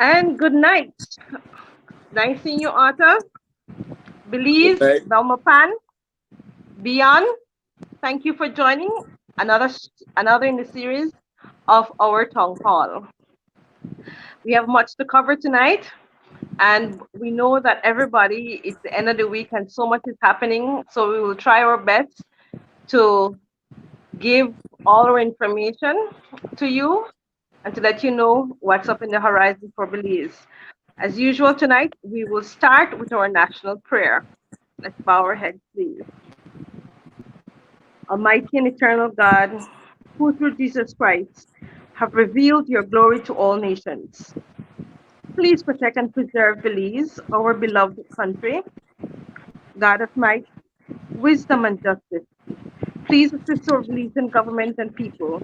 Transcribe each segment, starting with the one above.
And good night. Nice seeing you, Arthur. Good Belize, night. Belmopan, Beyond. Thank you for joining another in the series of our town hall. We have much to cover tonight, and we know that everybody, it's the end of the week and so much is happening. So we will try our best to give all our information to you and to let you know what's up in the horizon for Belize. As usual, tonight we will start with our national prayer. Let's bow our heads, please. Almighty and eternal God, who through Jesus Christ have revealed your glory to all nations, please protect and preserve Belize, our beloved country. God of might, wisdom, and justice, please assist our Belizean government and people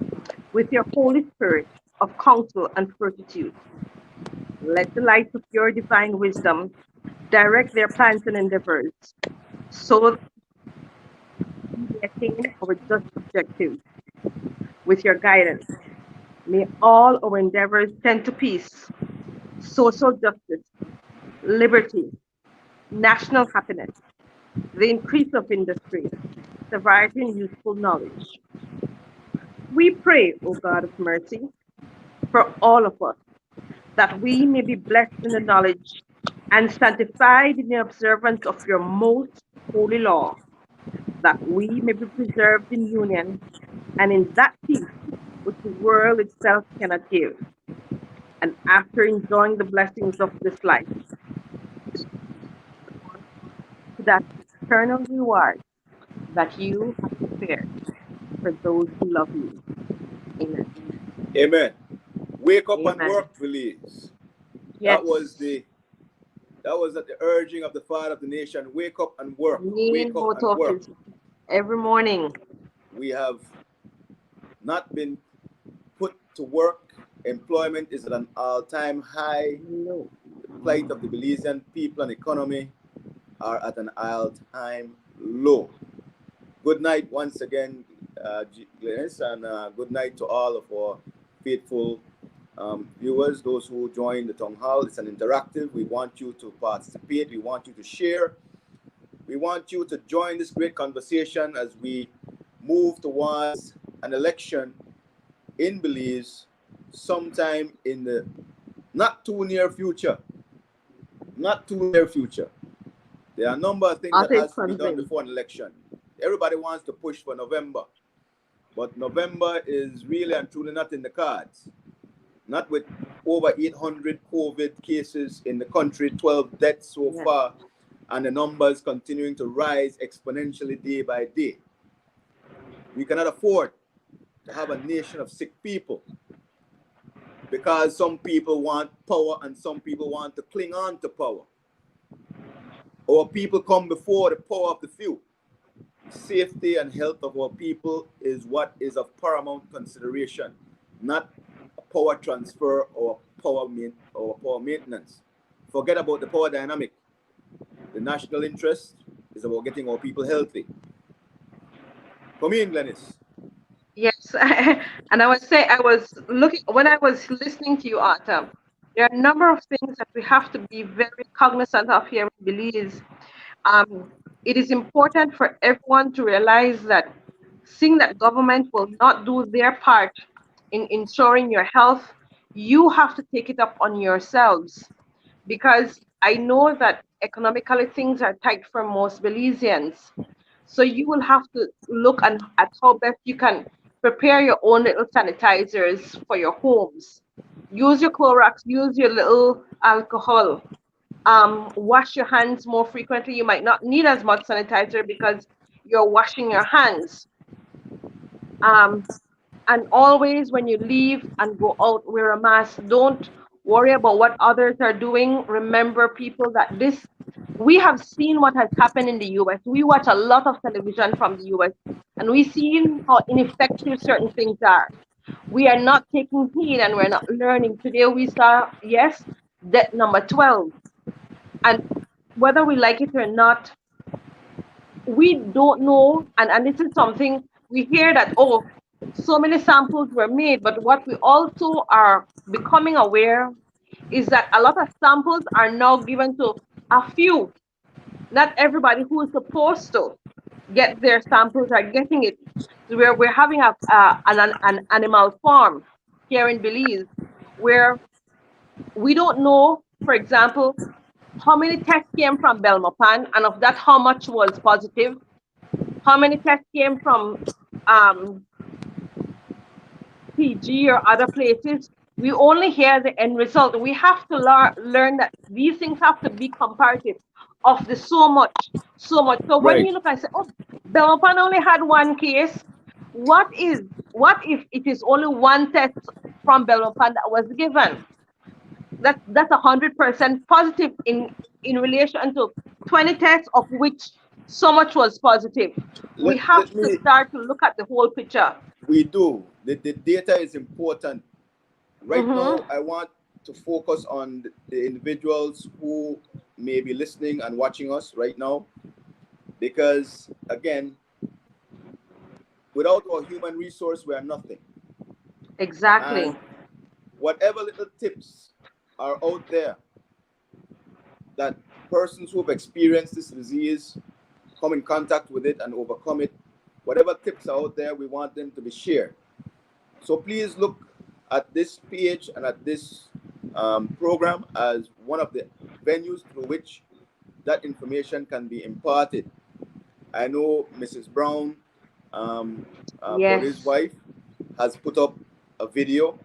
with your Holy Spirit of counsel and fortitude. Let the light of your divine wisdom direct their plans and endeavors so we may attain our just objectives with your guidance. May all our endeavors tend to peace, social justice, liberty, national happiness, the increase of industry, sovereignty, and useful knowledge. We pray, O God of mercy, for all of us, that we may be blessed in the knowledge and sanctified in the observance of your most holy law, that we may be preserved in union and in that peace which the world itself cannot give. And after enjoying the blessings of this life, to that eternal reward that you have prepared for those who love you. Amen. Amen. Wake up and Amen. work, Belize. That was Yes. the that was at the urging of the Father of the nation. Wake up and work. Wake Main up motto and of work. his every morning. We have not been put to work. Employment is at an all-time high. No. The plight of the Belizean people and economy are at an all-time low. Good night once again, Glennis, and good night to all of our faithful viewers, those who join the town hall. It's an interactive. We want you to participate. We want you to share. We want you to join this great conversation as we move towards an election in Belize sometime in the not too near future. Not too near future. There are a number of things that Arthur is has to be done convinced. before an election. Everybody wants to push for November, but November is really and truly not in the cards. Not with over 800 COVID cases in the country, 12 deaths so Yes. far, and the numbers continuing to rise exponentially day by day. We cannot afford to have a nation of sick people because some people want power and some people want to cling on to power. Our people come before the power of the few. Safety and health of our people is what is of paramount consideration, not a power transfer or power maintenance. Forget about the power dynamic. The national interest is about getting our people healthy. Come in, Glennis. Yes. And I was looking when I was listening to you, Arthur. There are a number of things that we have to be very cognizant of here in Belize. Um, it is important for everyone to realize that seeing that government will not do their part in ensuring your health, you have to take it up on yourselves. Because I know that economically things are tight for most Belizeans. So you will have to look at how best you can prepare your own little sanitizers for your homes. Use your Clorox, use your little alcohol. Wash your hands more frequently. You might not need as much sanitizer because you're washing your hands. Um, and always when you leave and go out, wear a mask. Don't worry about what others are doing. Remember, people, that we have seen what has happened in the US. We watch a lot of television from the US, and we've seen how ineffective certain things are. We are not taking heed and we're not learning. Today we saw, yes, death number 12. And whether we like it or not, we don't know. And this is something we hear that, oh, so many samples were made. But what we also are becoming aware is that a lot of samples are now given to a few. Not everybody who is supposed to get their samples are getting it. So we're having an animal farm here in Belize where we don't know, for example, how many tests came from Belmopan, and of that, how much was positive, how many tests came from um, PG or other places. We only hear the end result. We have to learn that these things have to be comparative of the so much, so much. So when Right. you look and say, oh, Belmopan only had one case, what if it is only one test from Belmopan that was given? That's 100% positive in relation to 20 tests of which so much was positive. We have Let to me, start to look at the whole picture. we do. The data is important. Right Mm-hmm. now, I want to focus on the individuals who may be listening and watching us right now, because again, without our human resource, we are nothing. Exactly. And whatever little tips are out there that persons who have experienced this disease come in contact with it and overcome it, whatever tips are out there, we want them to be shared. So please look at this page and at this program as one of the venues through which that information can be imparted. I know Mrs. Brown, Buddy's Yes. wife, has put up a video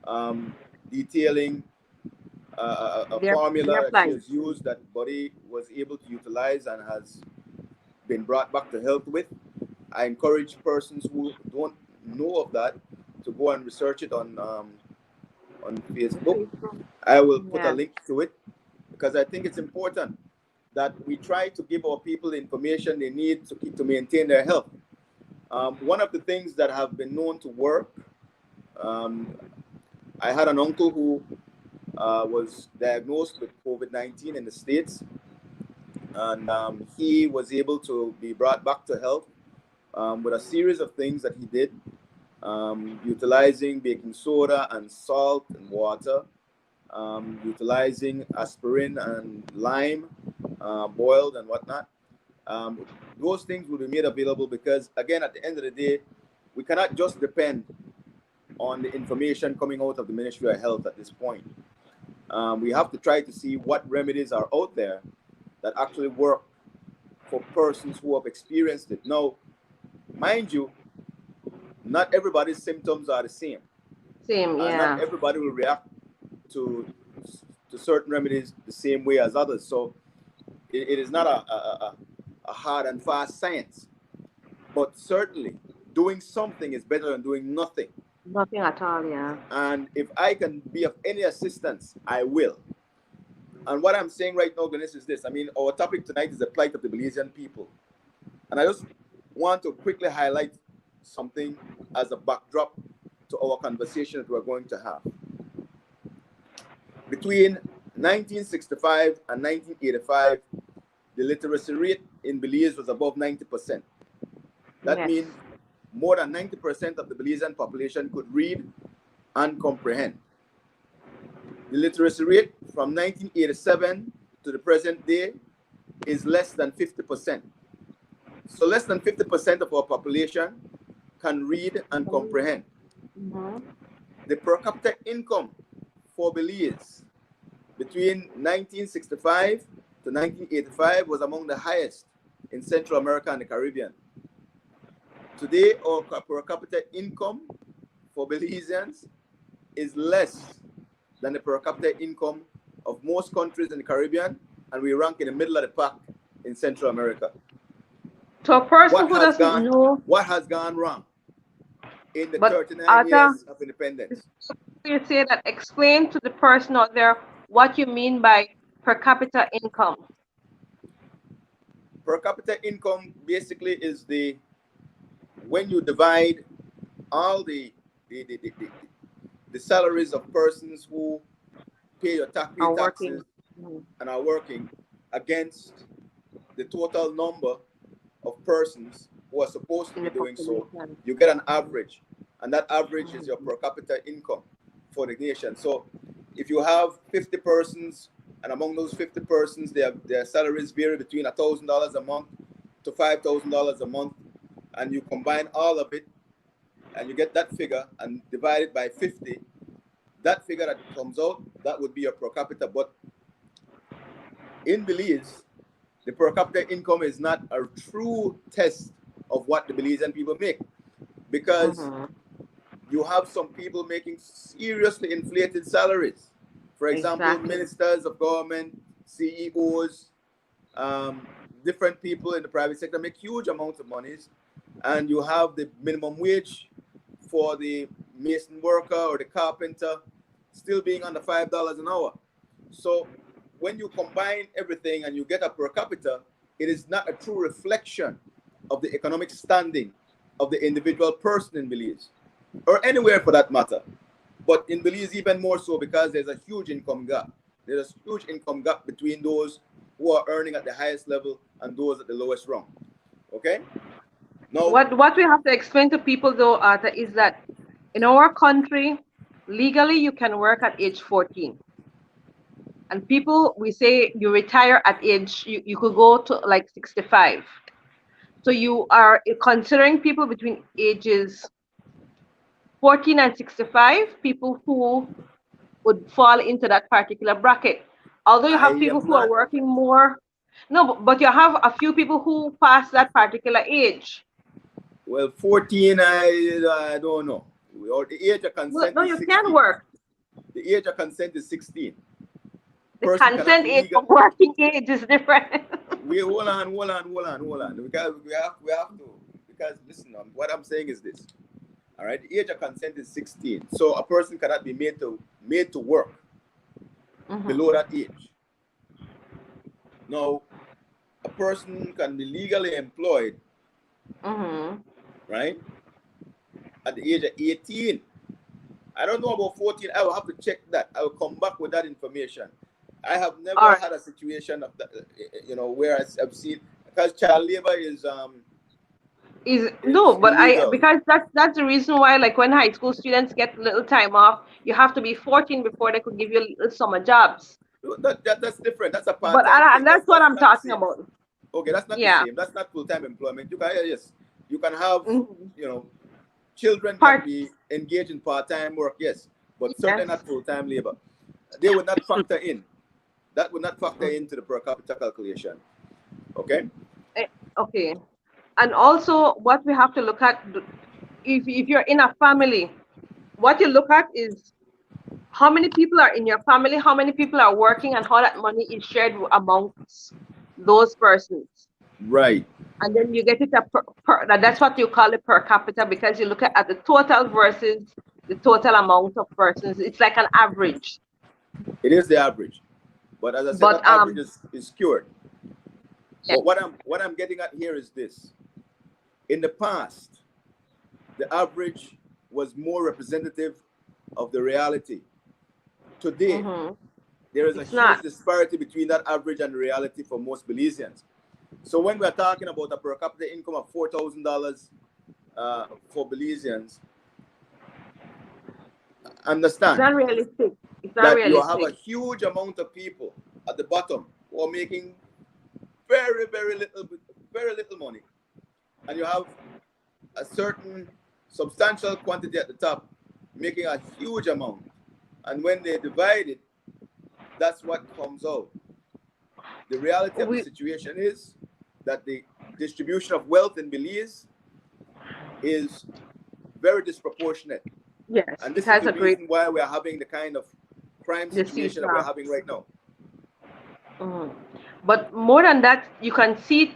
um, detailing a Their formula that she plight. has used that Buddy was able to utilize and has been brought back to health with. I encourage persons who don't know of that to go and research it on Facebook. I will put a Yeah. link to it because I think it's important that we try to give our people the information they need to maintain their health. One of the things that have been known to work, um, I had an uncle who was diagnosed with COVID-19 in the States, and he was able to be brought back to health with a series of things that he did, utilizing baking soda and salt and water, utilizing aspirin and lime, boiled and whatnot. Um, those things will be made available because, again, at the end of the day, we cannot just depend on the information coming out of the Ministry of Health at this point. We have to try to see what remedies are out there that actually work for persons who have experienced it. Now, mind you, not everybody's symptoms are the same, Same. and not Yeah. everybody will react to to certain remedies the same way as others. So it is not a hard and fast science, but certainly doing something is better than doing nothing. Nothing at all. Yeah. And if I can be of any assistance, I will. And what I'm saying right now, Glennis, is this. I mean, our topic tonight is the plight of the Belizean people. And I just want to quickly highlight something as a backdrop to our conversation that we're going to have. Between 1965 and 1985, the literacy rate in Belize was above 90%. That Yes. means more than 90% of the Belizean population could read and comprehend. The literacy rate from 1987 to the present day is less than 50%. So less than 50% of our population can read and comprehend. Mm-hmm. The per capita income for Belize between 1965 to 1985 was among the highest in Central America and the Caribbean. Today, our per capita income for Belizeans is less than the per capita income of most countries in the Caribbean, and we rank in the middle of the pack in Central America. To a person What who has doesn't gone, know, what has gone wrong in the but 39 Arthur, years of independence? you say that explain to the person out there what you mean by per capita income. Per capita income basically is the when you divide all the, the, the, the, the salaries of persons who pay Are taxes working. Mhm. and are working against the total number of persons who are supposed to In be the doing so, population. you get an average, and that average is Mhm. your per capita income for the nation. So if you have 50 persons, and among those 50 persons, their salaries vary between $1,000 a month to $5,000 a month, and you combine all of it, and you get that figure and divide it by 50, that figure that comes out, that would be your per capita. But in Belize, the per capita income is not a true test of what the Belizean people make, because you have some people making seriously inflated salaries. For example, Exactly. ministers of government, CEOs, different people in the private sector make huge amounts of monies, and you have the minimum wage for the mason worker or the carpenter still being under $5 an hour. So when you combine everything and you get a per capita, it is not a true reflection of the economic standing of the individual person in Belize, or anywhere for that matter. But in Belize, even more so, because there's a huge income gap. There's a huge income gap between those who are earning at the highest level and those at the lowest rung. Okay? Now, What we have to explain to people though, Arthur, is that in our country, legally you can work at age 14. And people, we say you retire at age, you could go to like 65. So you are considering people between ages 14 and 65, people who would fall into that particular bracket. Although you I have people am who are not, working more, no, but you have a few people who pass that particular age. well, 14, I don't know. Or the age of No, consent no, is you can 16. work. The age of consent is 16. The Person cannot consent age legal. from working age is different. We hold on. Because we have to, because listen, what I'm saying is this. All right, the age of consent is 16. So a person cannot be made to work below that age. Now, a person can be legally employed, right, at the age of 18. I don't know about 14. I will have to check that. I will come back with that information. I have All never right. had a situation of that, where I've seen, because child labor Is is no, but I illegal. because that's the reason why, like when high school students get little time off, you have to be 14 before they could give you little summer jobs. That's different. That's a But part-time thing. and that's what I'm That's not the talking same. about. Okay, that's not the Yeah. same. That's not full-time employment. You can, yes, you can have, Mhm. you know, children can Part. be engaged in part-time work, yes, but certainly Yes. not full-time labor. They would not factor in. That would not factor Mhm. into the per capita calculation. Okay. Eh, okay. And also, what we have to look at, if you're in a family, what you look at is how many people are in your family, how many people are working, and how that money is shared amongst those persons. Right. And then you get it that's what you call it per capita, because you look at the total versus the total amount of persons. It's like an average. It is the average, but as I said, But that average is skewed. yeah. But what I'm getting at here is this: in the past, the average was more representative of the reality. Today, there is a It's huge not. disparity between that average and reality for most Belizeans. So when we're talking about a per capita income of $4,000 for Belizeans, It's understand not realistic. It's not that you have a realistic. huge amount of people at the bottom who are making very, very little money, and you have a certain substantial quantity at the top making a huge amount. And when they divide it, that's what comes out. The reality of the We situation is that the distribution of wealth in Belize is very disproportionate. Yes, And it this is has the a great reason why we're having the kind of crime situation that we're seesaw. having right now. Mhm. But more than that, you can see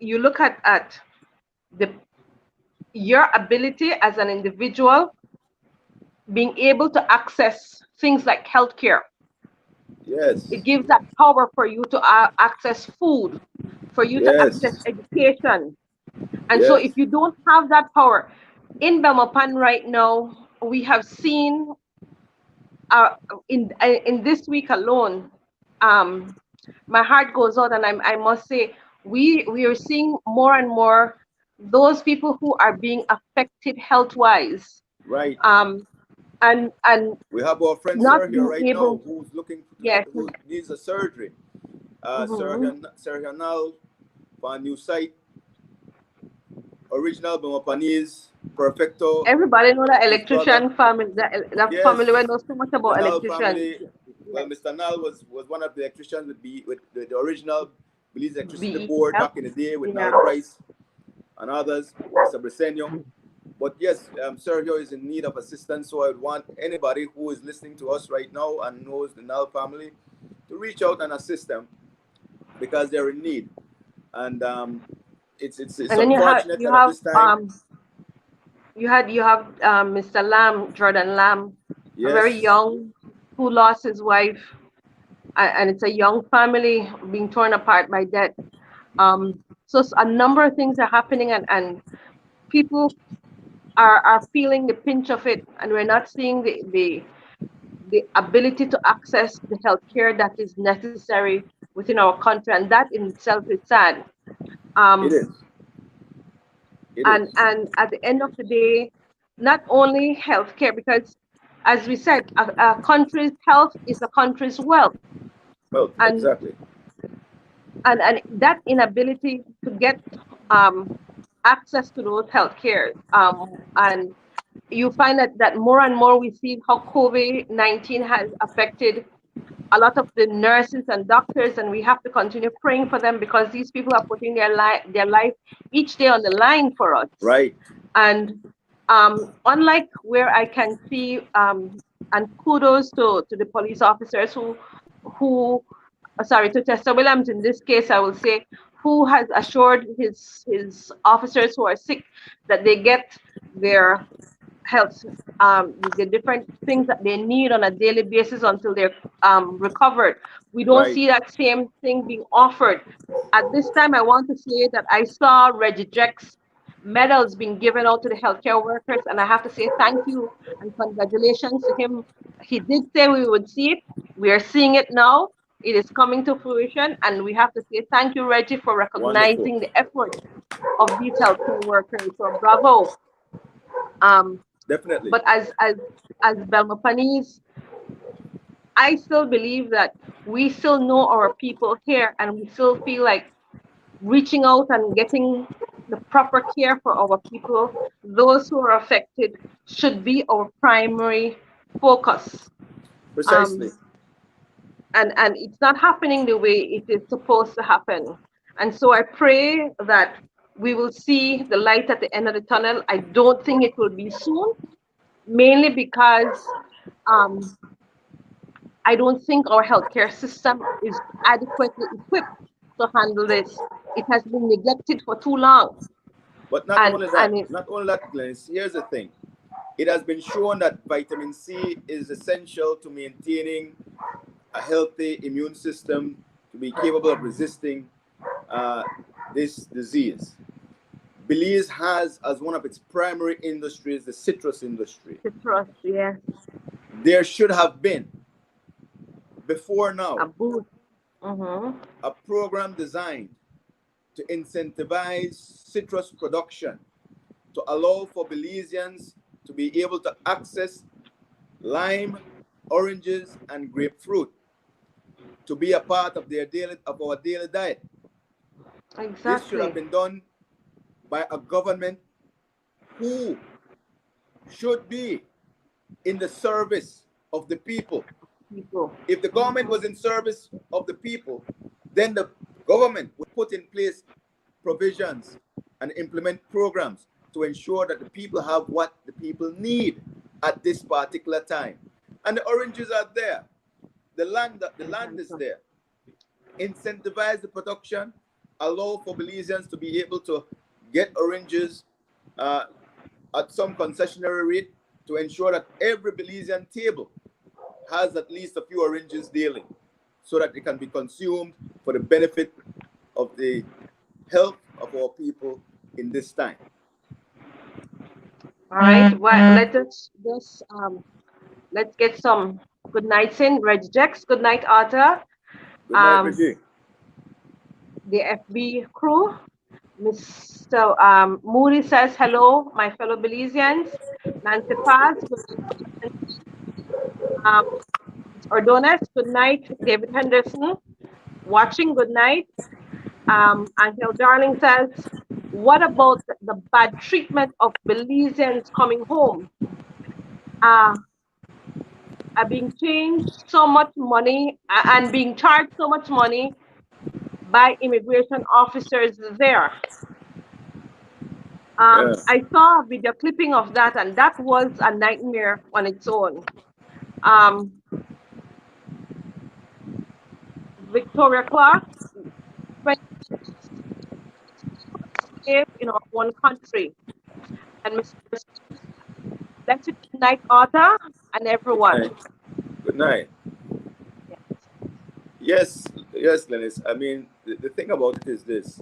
you look at the your ability as an individual being able to access things like healthcare. It Yes, gives that power for you to access food, for you to access yes, education. And so if yes, you don't have that power, in Belmopan right now, we have seen uh, in this week alone, um, my heart goes out, and I must say, we are seeing more and more those people who are being affected health wise. right. Um, and We have our friend not Sergio being right now able, who's looking to yes. get, who needs a surgery. Hmm. Sergio now for a new site, original Belmopanese, Perfecto, Everybody know that his brother. electrician family, that family we Yes, know so much the about Nal electricians. family. Well, Yes. Mr. Nal was one of the electricians with the original Belize Electricity BE, Board yep. back in the day with Yeah. Nal Price and others, Mr. Briseño. But yes, Sergio is in need of assistance, so I would want anybody who is listening to us right now and knows the Nal family to reach out and assist them because they're in need. And it's And then unfortunate you that at have this time, Mr. Lamb, Jordan Lamb, a very yes, young, who lost his wife, and it's a young family being torn apart by death. So a number of things are happening, and people are feeling the pinch of it, and we're not seeing the ability to access the healthcare that is necessary within our country, and that in itself is sad. it Um, is. It is. and at the end of the day, not only healthcare, because as we said, a country's health is a country's wealth, Well, and exactly. and that inability to get um, access to those healthcare, and you find that more and more we see how COVID-19 has affected a lot of the nurses and doctors, and we have to continue praying for them because these people are putting their life each day on the line for us. Right. And unlike where I can see, and kudos to the police officers who sorry, to Tessa Williams in this case, I will say, who has assured his officers who are sick that they get their health, the different things that they need on a daily basis until they're recovered. We don't Right. see that same thing being offered. At this time, I want to say that I saw Reggie Jack's medals being given out to the healthcare workers, and I have to say thank you and congratulations to him. He did say we would see it. We are seeing it now. It is coming to fruition, and we have to say thank you, Reggie, for Wonderful. recognizing the effort of these healthcare workers. So bravo. Um, Definitely. but as Belmopanese, I still believe that we still know our people here, and we still feel like reaching out and getting the proper care for our people, those who are affected, should be our primary focus. Precisely. Um, and it's not happening the way it is supposed to happen. And so I pray that we will see the light at the end of the tunnel. I don't think it will be soon, mainly because um, I don't think our healthcare system is adequately equipped to handle this. It has been neglected for too long. But not And only and that, it, not only that, Glennis, here's the thing. It has been shown that vitamin C is essential to maintaining a healthy immune system to be capable of resisting uh, this disease. Belize has as one of its primary industries the citrus industry. citrus, yes, There should have been, before now, a boost. Mm-hmm. a program designed to incentivize citrus production to allow for Belizeans to be able to access lime, oranges, and grapefruit to be a part of our daily diet. This should have Exactly. been done by a government who should be in the service of the people. People. If the government Mm-hmm. was in service of the people, then the government would put in place provisions and implement programs to ensure that the people have what the people need at this particular time. And the oranges are there. The land is there. Incentivize the production, allow for Belizeans to be able to get oranges uh, at some concessionary rate to ensure that every Belizean table has at least a few oranges daily so that they can be consumed for the benefit of the health of our people in this time. All right. Well, let's get some good nights in. Reg Jex, good night, Arthur. Good night, Um, Reggie. the FB crew. Mr. Moody says hello, my fellow Belizeans. Nancy Paz, good night. Um, Ordonez, good night. David Henderson, watching, good night. Angel Darling says, what about the bad treatment of Belizeans coming home? Uh, are being changed so much money and being charged so much money by immigration officers there. Yeah. I saw a video clipping of that, and that was a nightmare on its own. Um, Victoria Clark, slave in our one country. And Mr. Blessed good night, Arthur, and Good everyone. night. Good night. Yes. Yes, Lennis. I mean, the thing about it is this.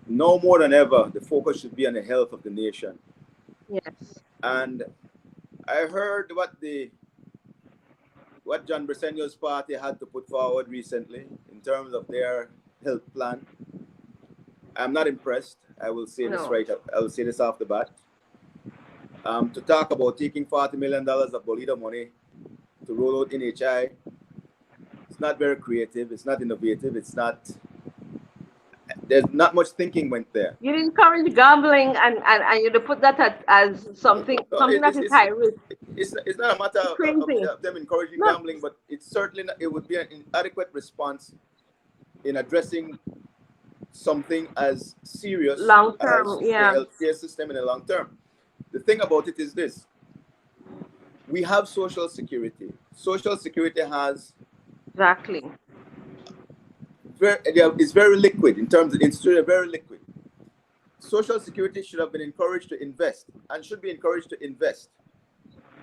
No more than ever, the focus should be on the health of the nation. Yes. And I heard what John Bresenio's party had to put forward recently in terms of their health plan. I'm not impressed. I will say this No. right up. I will say this off the bat. To talk about taking $40 million of Bolida money to roll out NHI, it's not very creative. It's not innovative. There's not much thinking went there. You encourage gambling and you put that as something No, that is high risk. it's not a matter of them encouraging No. gambling, but it's certainly not, it would be an inadequate response in addressing something as serious Long as term, the yeah. healthcare system in the long term. The thing about it is this: we have Social Security. Social Security has Exactly. it's very liquid in terms of it's very liquid. Social Security should have been encouraged to invest and should be encouraged to invest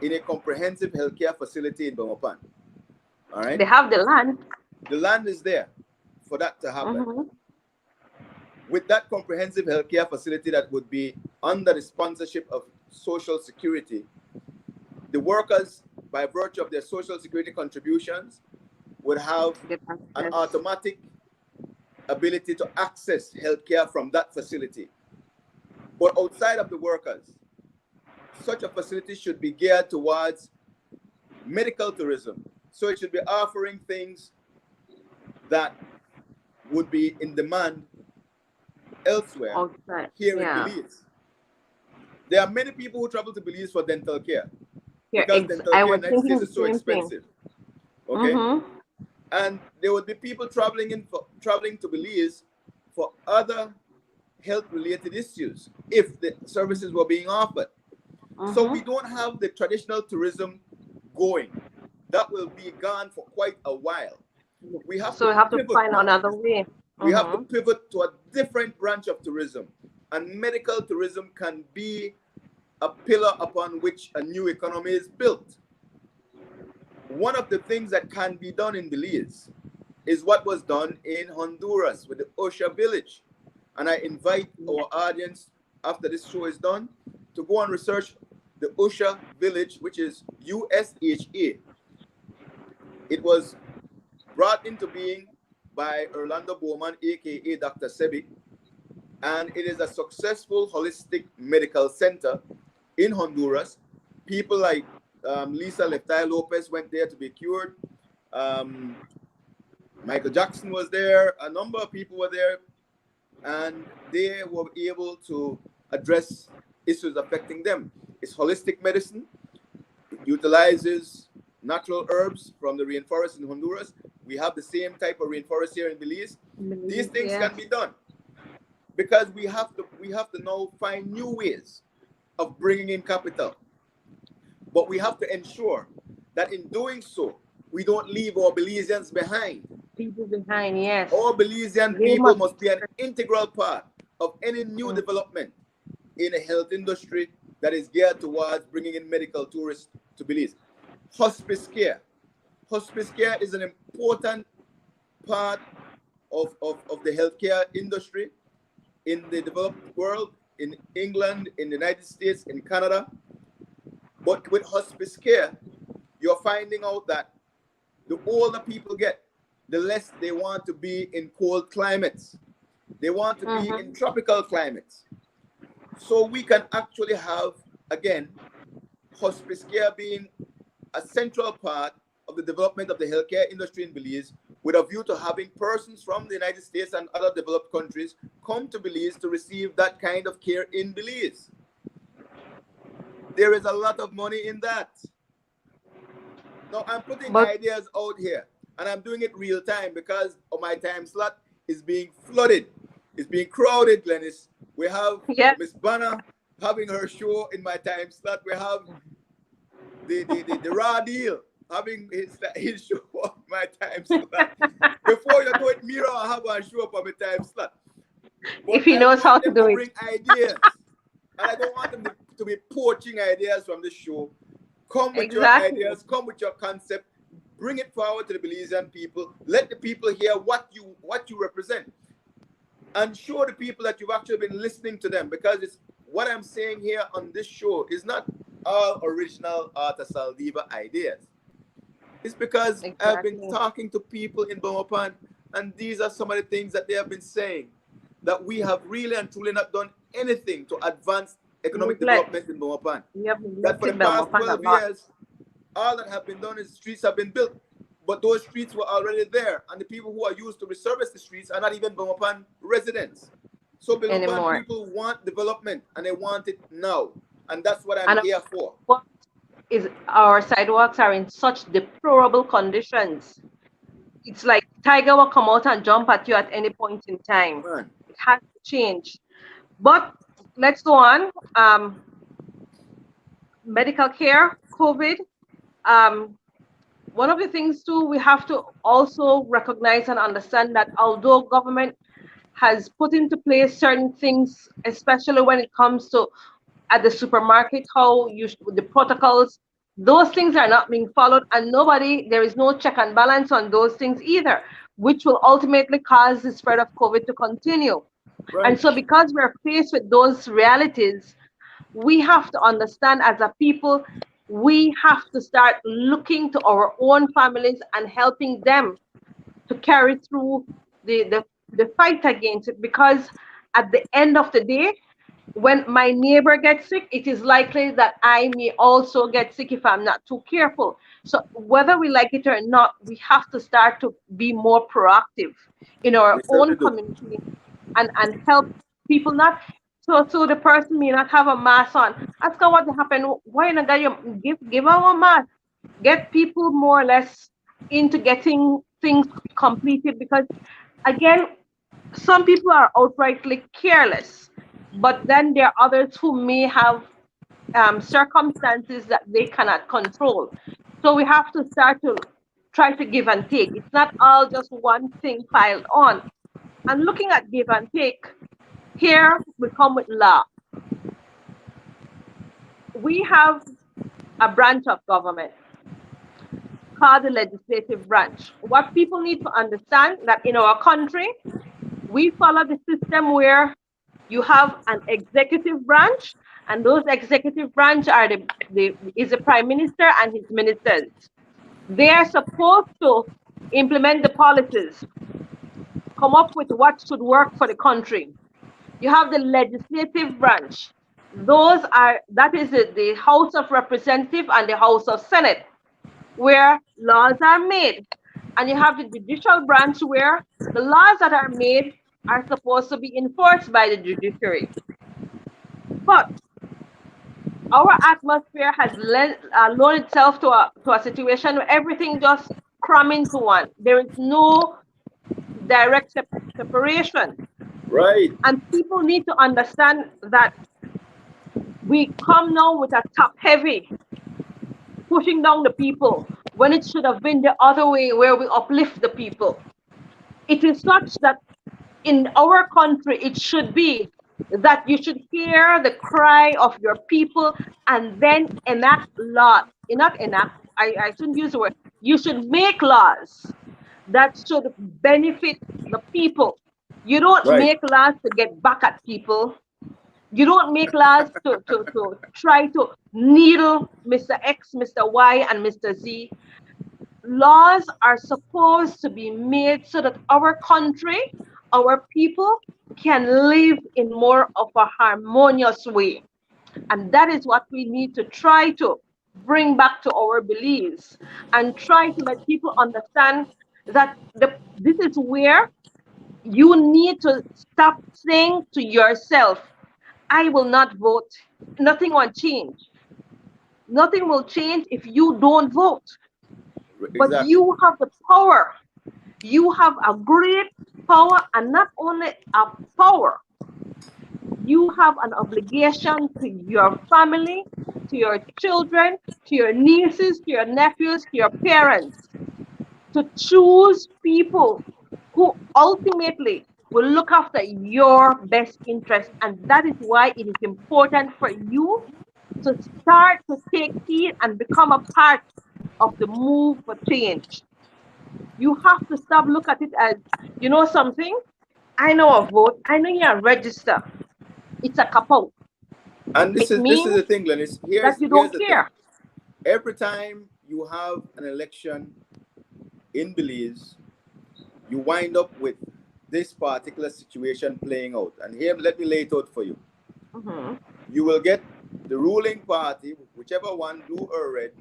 in a comprehensive healthcare facility in Belmopan. All right. They have the land. The land is there for that to happen. Mm-hmm. With that comprehensive healthcare facility that would be under the sponsorship of Social Security, the workers, by virtue of their Social Security contributions, would have an automatic ability to access healthcare from that facility. But outside of the workers, such a facility should be geared towards medical tourism. So it should be offering things that would be in demand elsewhere, outside. here Yeah. in Belize. There are many people who travel to Belize for dental care Here, because dental I care was in the United thinking States the is so same thing. expensive. Okay? Mm-hmm. And there would be people traveling to Belize for other health-related issues if the services were being offered. Mm-hmm. So we don't have the traditional tourism going. That will be gone for quite a while. We have to find now. another way. We have to pivot to a different branch of tourism. And medical tourism can be a pillar upon which a new economy is built. One of the things that can be done in Belize is what was done in Honduras with the Osha village. And I invite our audience, after this show is done, to go and research the Osha village, which is USHA. It was brought into being by Orlando Bowman, aka Dr. Sebi, and it is a successful holistic medical center in Honduras. People like Lisa Leftai Lopez went there to be cured. Michael Jackson was there. A number of people were there, and they were able to address issues affecting them. It's holistic medicine. It utilizes natural herbs from the rainforest in Honduras. We have the same type of rainforest here in Belize. These things can be done because we have to now find new ways of bringing in capital. But we have to ensure that in doing so, we don't leave our Belizeans behind. People behind, yes. All Belizean people must be an integral part of any new development in the health industry that is geared towards bringing in medical tourists to Belize. Hospice care. Hospice care is an important part of the healthcare industry in the developed world, in England, in the United States, in Canada. But with hospice care, you're finding out that the older people get, the less they want to be in cold climates. They want to be in tropical climates. So we can actually have, again, hospice care being a central part of the development of the healthcare industry in Belize, with a view to having persons from the United States and other developed countries come to Belize to receive that kind of care in Belize. There is a lot of money in that. Now, I'm putting But ideas out here, and I'm doing it real time because my time slot is being flooded. It's being crowded, Glennis. We have yeah, Miss Banner having her show in my time slot. We have the raw deal having his show on my time slot. Before you know it, Mira will have a show up on my time slot. if But he I knows how want to them to do it. bring ideas. And I don't want them to be poaching ideas from the show. Come with your Exactly. ideas, come with your concept, bring it forward to the Belizean people. Let the people hear what you represent. And show the people that you've actually been listening to them, because it's what I'm saying here on this show is not all original Arta Saldiva ideas. It's because I've been Exactly. talking to people in Belmopan, and these are some of the things that they have been saying, that we have really and truly not done anything to advance economic Neglect. development in Belmopan. We have That for the neglected past Belmopan a 12 lot years, all that have been done is streets have been built. But those streets were already there, and the people who are used to resurface the streets are not even Belmopan residents. So Belmopan anymore. people want development, and they want it now. And that's what I'm And here for. what is our sidewalks are in such deplorable conditions. It's like tiger will come out and jump at you at any point in time. Man. It has to change. But let's go on. Medical care, COVID. Um, One of the things too, we have to also recognize and understand that although government has put into place certain things, especially when it comes to at the supermarket, how you the protocols, those things are not being followed, and there is no check and balance on those things either, which will ultimately cause the spread of COVID to continue. And Right. so, because we're faced with those realities, we have to understand as a people, we have to start looking to our own families and helping them to carry through the fight against it. Because at the end of the day, when my neighbor gets sick, it is likely that I may also get sick if I'm not too careful. So whether we like it or not, we have to start to be more proactive in our We certainly own do. community and help people not so the person may not have a mask on. Ask her what happened. Why not get your give her a mask? Get people more or less into getting things completed, because again, some people are outrightly careless, but then there are others who may have circumstances that they cannot control. So we have to start to try to give and take. It's not all just one thing piled on. And looking at give and take, here we come with law. We have a branch of government called the legislative branch. What people need to understand that in our country, we follow the system where you have an executive branch, and those executive branch are the prime minister and his ministers. They are supposed to implement the policies, come up with what should work for the country. You have the legislative branch. That is the House of Representatives and the House of Senate, where laws are made. And you have the judicial branch, where the laws that are made are supposed to be enforced by the judiciary. But our atmosphere has loaned itself to a situation where everything just cram into one. There is no direct separation. Right. And people need to understand that we come now with a top heavy, pushing down the people, when it should have been the other way, where we uplift the people. It is such that in our country, it should be that you should hear the cry of your people and then enact law. Not enact, I shouldn't use the word. You should make laws that should benefit the people. You don't Right. make laws to get back at people. You don't make laws to try to needle Mr. X, Mr. Y, and Mr. Z. Laws are supposed to be made so that our country, our people, can live in more of a harmonious way. And that is what we need to try to bring back to our beliefs and try to let people understand that this is where you need to stop saying to yourself, I will not vote. Nothing will change. Nothing will change if you don't vote. But Exactly. you have the power. You have a great power, and not only a power, you have an obligation to your family, to your children, to your nieces, to your nephews, to your parents, to choose people who ultimately will look after your best interest. And that is why it is important for you to start to take heed and become a part of the move for change. You have to stop look at it as, you know something? I know a vote. I know you're register. It's a cop out. And It this is means the thing, Lennis. that you Here's don't the thing. care. Every time you have an election in Belize, you wind up with this particular situation playing out. And here, let me lay it out for you. Hmm. You will get the ruling party, whichever one, blue or red,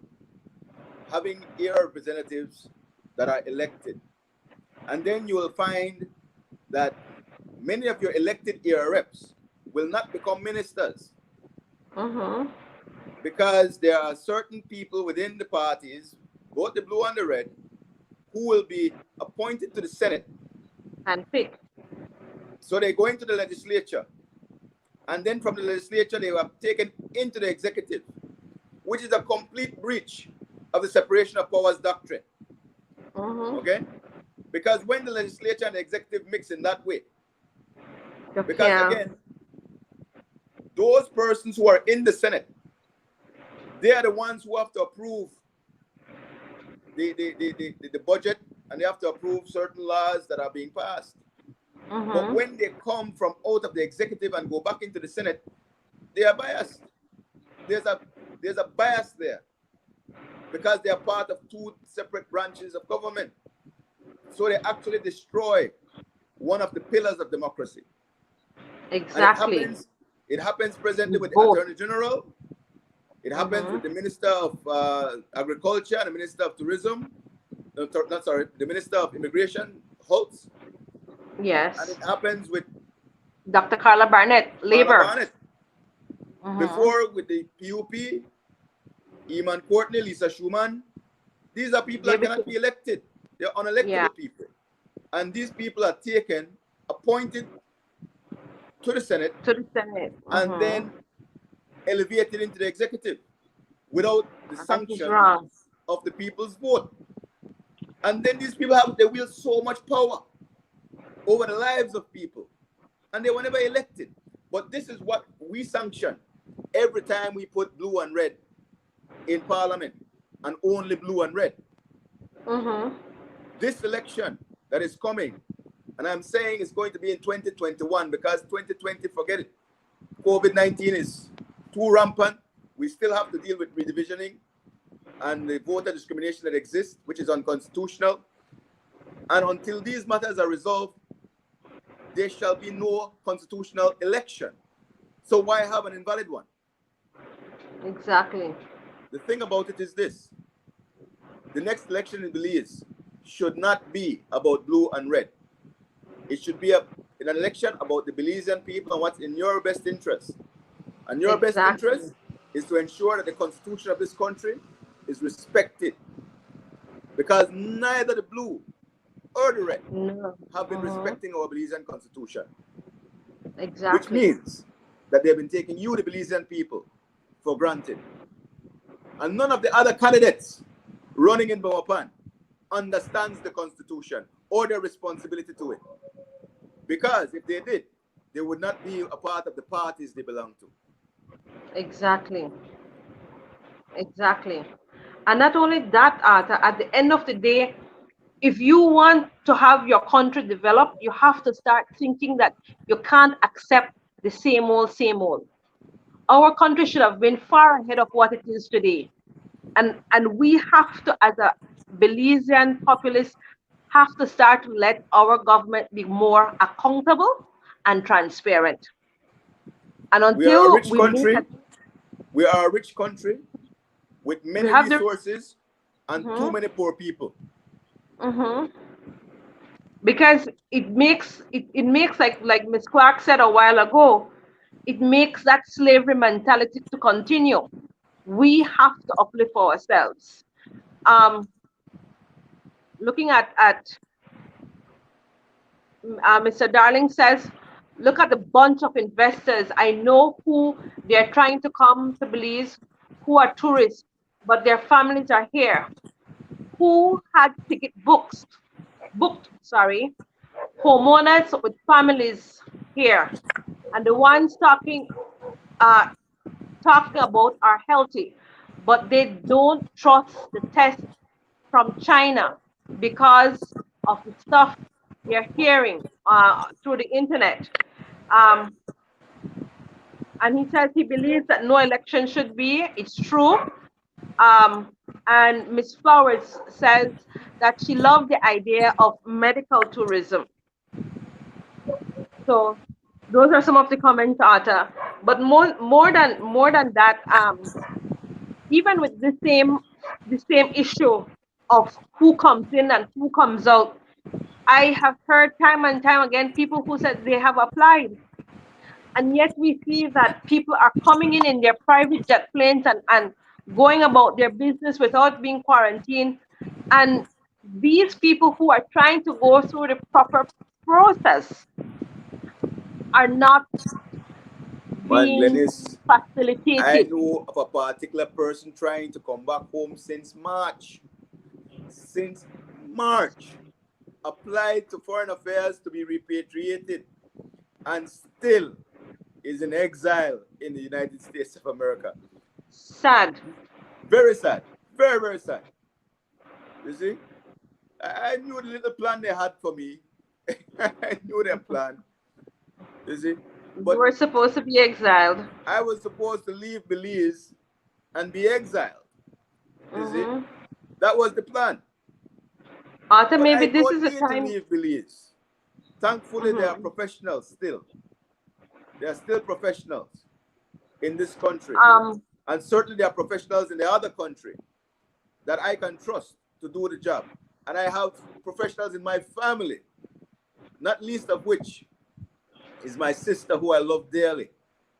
having their representatives that are elected. And then you will find that many of your elected era reps will not become ministers Hmm. because there are certain people within the parties, both the blue and the red, who will be appointed to the Senate. And pick. So they go into the legislature, and then from the legislature, they were taken into the executive, which is a complete breach of the separation of powers doctrine. Hmm. Okay? Because when the legislature and the executive mix in that way, You because can. again, those persons who are in the Senate, they are the ones who have to approve the budget, and they have to approve certain laws that are being passed. But Hmm. when they come from out of the executive and go back into the Senate, they are biased. There's a there's a bias there because they are part of two separate branches of government. So they actually destroy one of the pillars of democracy. And Exactly. it happens presently With with the both. Attorney General. It happens Hmm. with the Minister of Agriculture and the Minister of Tourism. No, not sorry, the Minister of Immigration, Holtz. And Yes. it happens with Dr. Carla Barnett, Carla labor. Barnett. Hmm. Before with the PUP, Eman Courtney, Lisa Schumann. These are people They that cannot became, be elected. They're yeah, unelectable people. And these people are taken, appointed to the Senate, to the Senate. and Hmm. then elevated into the executive without the And that is sanction wrong. of the people's vote. And then these people they wield so much power over the lives of people. And they were never elected. But this is what we sanction every time we put blue and red in parliament, and only blue and red. Hmm. This election that is coming, and I'm saying it's going to be in 2021 because 2020, forget it. COVID-19 is too rampant. We still have to deal with redivisioning and the voter discrimination that exists, which is unconstitutional. And until these matters are resolved, there shall be no constitutional election. So why have an invalid one? Exactly. The thing about it is this: the next election in Belize should not be about blue and red. It should be an election about the Belizean people and what's in your best interest. And your best Exactly. interest is to ensure that the constitution of this country is respected. Because neither the blue or the red No. have been Hmm. respecting our Belizean constitution, which Exactly. means that they've been taking you, the Belizean people, for granted. And none of the other candidates running in Belmopan understands the constitution or their responsibility to it. Because if they did, they would not be a part of the parties they belong to. Exactly. Exactly. And not only that, Arthur, at the end of the day, if you want to have your country develop, you have to start thinking that you can't accept the same old, same old. Our country should have been far ahead of what it is today. And we have to, as a Belizean populace, have to start to let our government be more accountable and transparent. And We are a until rich we make country. a We are a rich country. with We many have the resources and too mhm, many poor people. mhm. Because it makes like Miss Clark said a while ago, it makes that slavery mentality to continue. We have to uplift ourselves. Um, looking at Mr. Darling says, look at the bunch of investors. I know who they're trying to come to Belize, who are tourists, but their families are here. Who had ticket booked, sorry, homeowners with families here, and the ones uh, talking about are healthy, but they don't trust the test from China because of the stuff they're hearing through the internet. Um, and he says he believes that no election should be. It's true. Um, and Miss Flowers says that she loved the idea of medical tourism. So those are some of the comments, Arta. But more than that, even with the same issue of who comes in and who comes out, I have heard time and time again people who said they have applied, and yet we see that people are coming in their private jet planes and going about their business without being quarantined. And these people who are trying to go through the proper process are not Man, being Glennis, I facilitated. know of a particular person trying to come back home since March. Since March, applied to Foreign Affairs to be repatriated and still is in exile in the United States of America. Sad. Very sad. Very, very sad. You see? I knew the little plan they had for me. I knew their plan. You see? You But were supposed to be exiled. I was supposed to leave Belize and be exiled. You see? Hmm. That was the plan. Arthur, But maybe I this don't is the need to time. leave Belize. Thankfully, they are Hmm. professionals still. They are still professionals in this country. Um, And certainly, there are professionals in the other country that I can trust to do the job. And I have professionals in my family, not least of which is my sister, who I love dearly.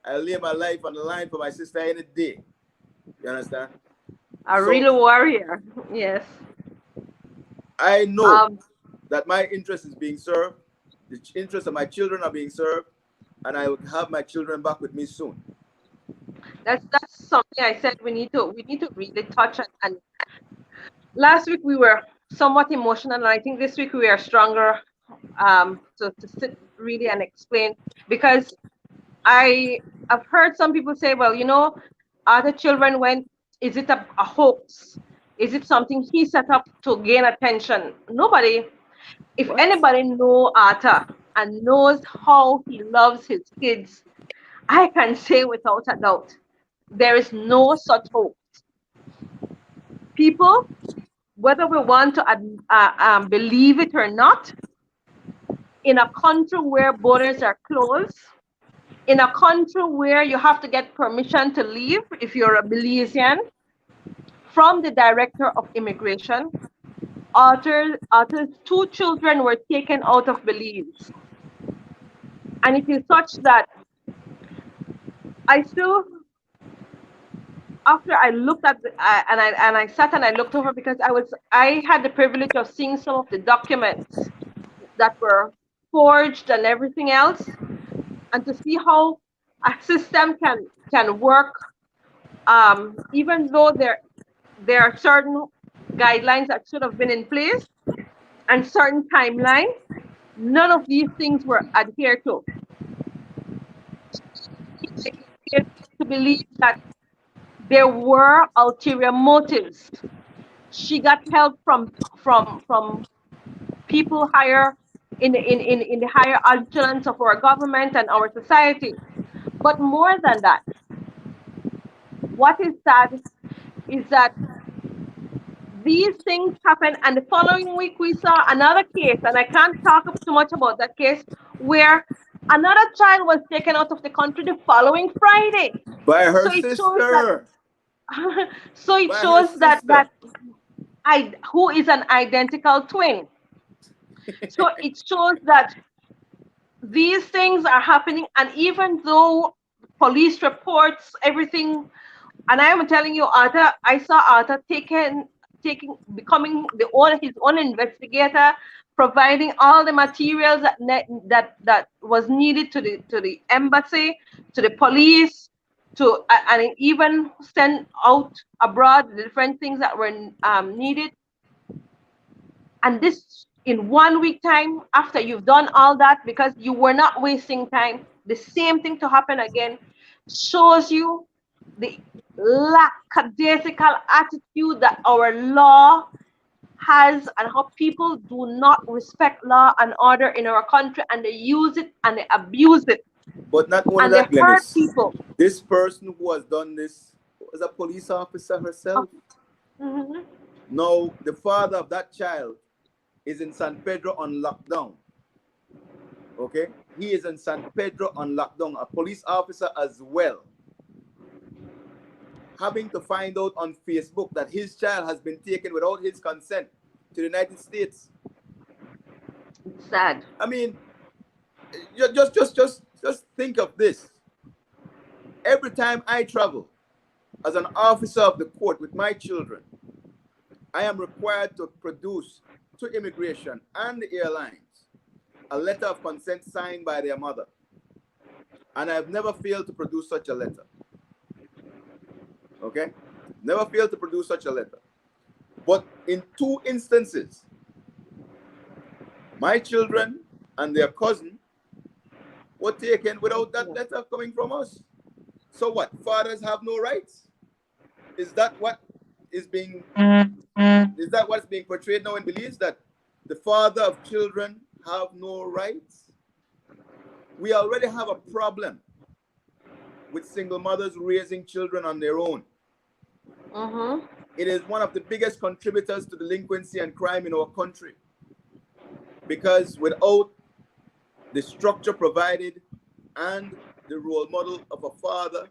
I lay my life on the line for my sister any day. You understand? a So real warrior. Yes. I know Um, that my interest is being served, the interests of my children are being served, and I will have my children back with me soon. that's something I said we need to really touch on. And last week we were somewhat emotional, and I think this week we are stronger to sit really and explain, because I've heard some people say, well, other children went, is it a hoax? Is it something he set up to gain attention? Nobody, if What? anybody know Arthur and knows how he loves his kids, I can say without a doubt, there is no such hoax. People, whether we want to believe it or not, in a country where borders are closed, in a country where you have to get permission to leave if you're a Belizean from the director of immigration, Arthur's two children were taken out of Belize. And it is such that I still, after I looked at and I sat and I looked over, because I had the privilege of seeing some of the documents that were forged and everything else, and to see how a system can work, even though there are certain guidelines that should have been in place and certain timeline, none of these things were adhered to. To believe that there were ulterior motives. She got help from people higher in the higher echelons of our government and our society. But more than that, what is sad is that these things happen, and the following week we saw another case, and I can't talk too much about that case, where another child was taken out of the country the following Friday. By her So it shows that sister. So it by her shows that sister. who is an identical twin. So it shows that these things are happening, and even though police reports everything, and I am telling you, Arthur, I saw Arthur becoming his own investigator, providing all the materials that was needed to the embassy, to the police, and even send out abroad the different things that were needed. And this in 1 week time, after you've done all that, because you were not wasting time, the same thing to happen again, shows you the lackadaisical attitude that our law has, and how people do not respect law and order in our country, and they use it and they abuse it But not only and they that, hurt Glennis. people. This person who has done this was a police officer herself. Mhm. Now, the father of that child is in San Pedro on lockdown. Okay? He is in San Pedro on lockdown, a police officer as well. Having to find out on Facebook that his child has been taken without his consent to the United States. It's sad. I mean, just think of this. Every time I travel as an officer of the court with my children, I am required to produce to immigration and the airlines a letter of consent signed by their mother. And I've never failed to produce such a letter. Okay? Never failed to produce such a letter. But in 2 instances, my children and their cousin were taken without that letter coming from us. So what? Fathers have no rights? Is that what is being is that what's being portrayed now in Belize, that the father of children have no rights? We already have a problem with single mothers raising children on their own. Mm-hmm. It is one of the biggest contributors to delinquency and crime in our country, because without the structure provided and the role model of a father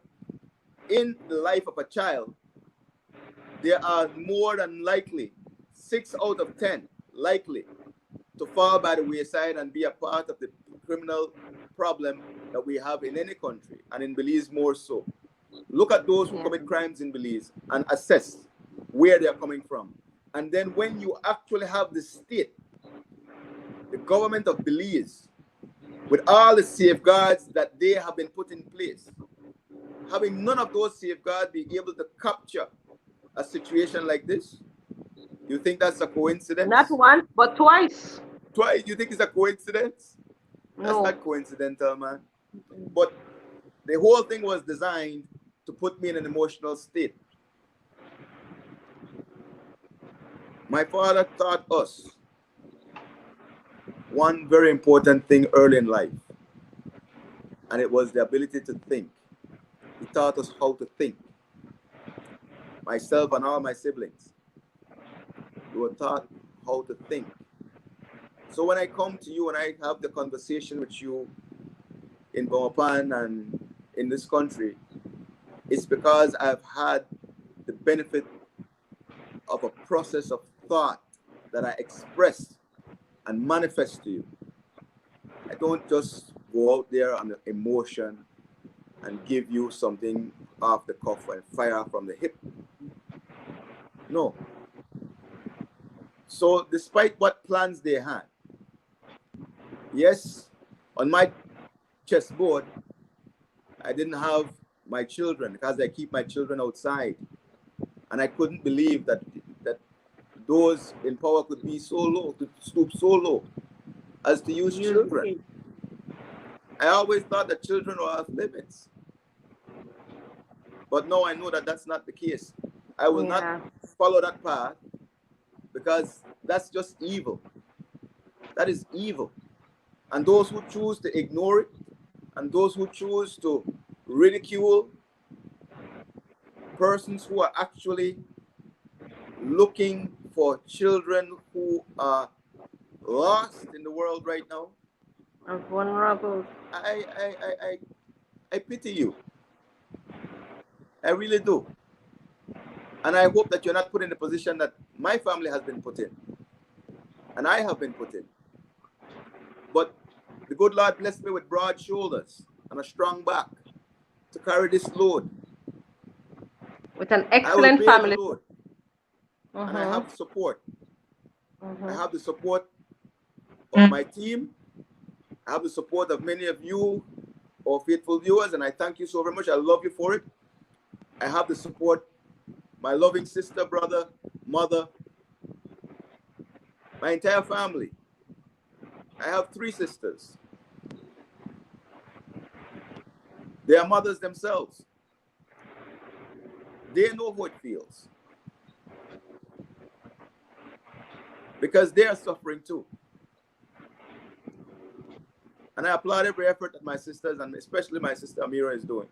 in the life of a child, there are more than likely 6 out of 10 likely to fall by the wayside and be a part of the criminal problem that we have in any country, and in Belize more so. Look at those who commit crimes in Belize and assess where they are coming from. And then when you actually have the state, the government of Belize, with all the safeguards that they have been put in place, having none of those safeguards be able to capture a situation like this, you think that's a Not coincidence? once, but twice. Twice, you think it's a coincidence? That's No. not coincidental, man. But the whole thing was designed to put me in an emotional state. My father taught us one very important thing early in life, and it was the ability to think. He taught us how to think. Myself and all my siblings, we were taught how to think. So when I come to you and I have the conversation with you in Belmopan and in this country, it's because I've had the benefit of a process of thought that I express and manifest to you. I don't just go out there on the emotion and give you something off the cuff and fire from the hip. No. So despite what plans they had, yes, on my chessboard, I didn't have my children because I keep my children outside. And I couldn't believe that those in power could be so low, to stoop so low as to use children. I always thought that children were off limits. But now I know that that's not the case. I will not follow that path, because that's just evil. That is evil. And those who choose to ignore it, and those who choose to ridicule persons who are actually looking for children who are lost in the world right now, are vulnerable. I pity you. I really do. And I hope that you're not put in the position that my family has been put in, and I have been put in. But the good Lord blessed me with broad shoulders and a strong back to carry this load. With an I will excellent bear the family. load, and I have support. I have the support of my team. I have the support of many of you, our faithful viewers, and I thank you so very much. I love you for it. I have the support, my loving sister, brother, mother, my entire family. I have 3 sisters. They are mothers themselves. They know how it feels, because they are suffering too. And I applaud every effort that my sisters, and especially my sister Amira, is doing.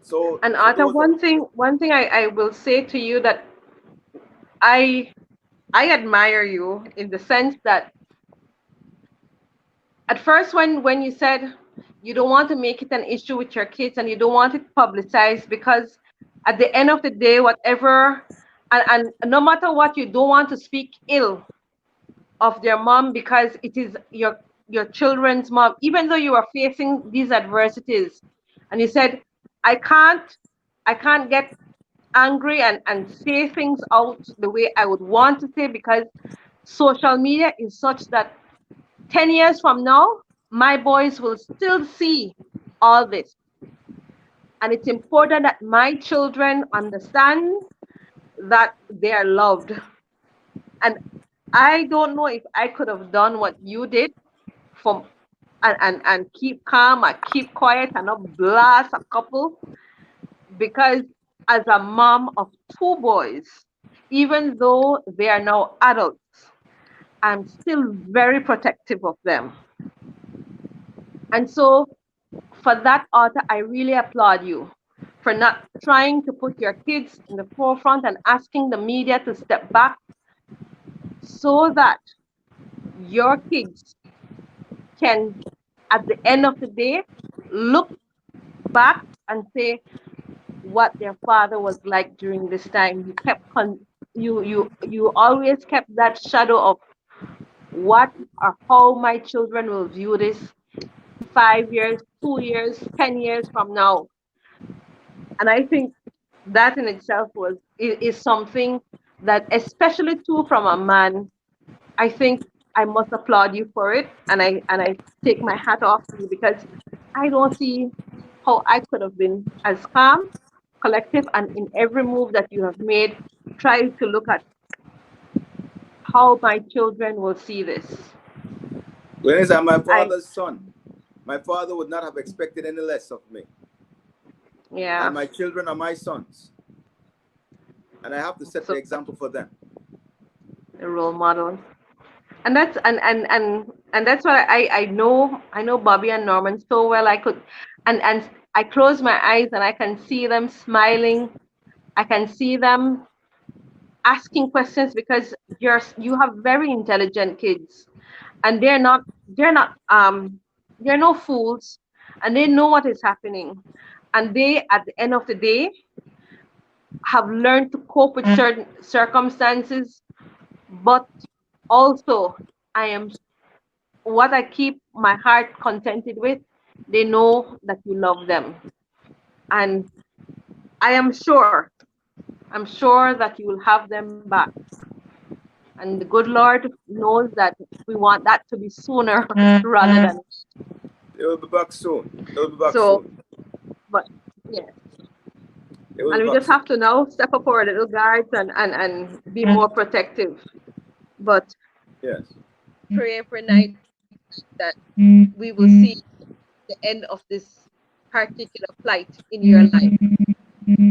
So And for Arthur, those that, one thing I will say to you, that I I admire you in the sense that at first, when you said you don't want to make it an issue with your kids and you don't want it publicized, because at the end of the day, whatever, and no matter what, you don't want to speak ill of their mom because it is your children's mom, even though you are facing these adversities. And you said, I can't I can't get angry and say things out the way I would want to say, because social media is such that 10 years from now, my boys will still see all this. And it's important that my children understand that they are loved. And I don't know if I could have done what you did from and keep calm and keep quiet and not blast a couple, because as a mom of 2 boys, even though they are now adults, I'm still very protective of them. And so for that, Arthur, I really applaud you for not trying to put your kids in the forefront and asking the media to step back so that your kids can, at the end of the day, look back and say what their father was like during this time. You always kept that shadow of what or how my children will view this 5 years, 2 years, 10 years from now. And I think that in itself is something that, especially too from a man, I think I must applaud you for it, and I take my hat off to you, because I don't see how I could have been as calm, collective, and in every move that you have made, try to look at how my children will see this. Glennis, I'm my I father's son. My father would not have expected any less of me. And Yeah, my children are my sons. And I have to set the so example for them. a role model. And that's what I know Bobby and Norman so well. And I close my eyes and I can see them smiling. I can see them asking questions, because you have very intelligent kids, and they're no fools, and they know what is happening, and they, at the end of the day, have learned to cope with certain circumstances. But also, I am what I keep my heart contented with, they know that you love them. And I I'm sure that you will have them back. And the good Lord knows that we want that to be sooner rather than. They will be back soon. They will be back So, soon. but yeah. They will And be we back just soon. have to now step up our little guards and be more protective. But Yes. pray every night that we will see the end of this particular plight in your life.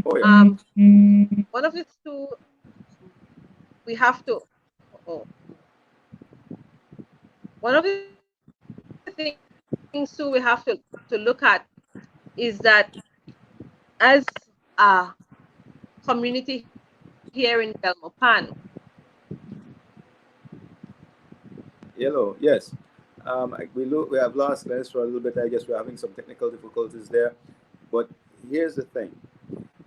Oh, yeah. One of the two we have to oh, one of the things too we have to look at is that as a community here in Belmopan, Yellow. Yes. We have lost Glennis for a little bit. I guess we're having some technical difficulties there. But here's the thing.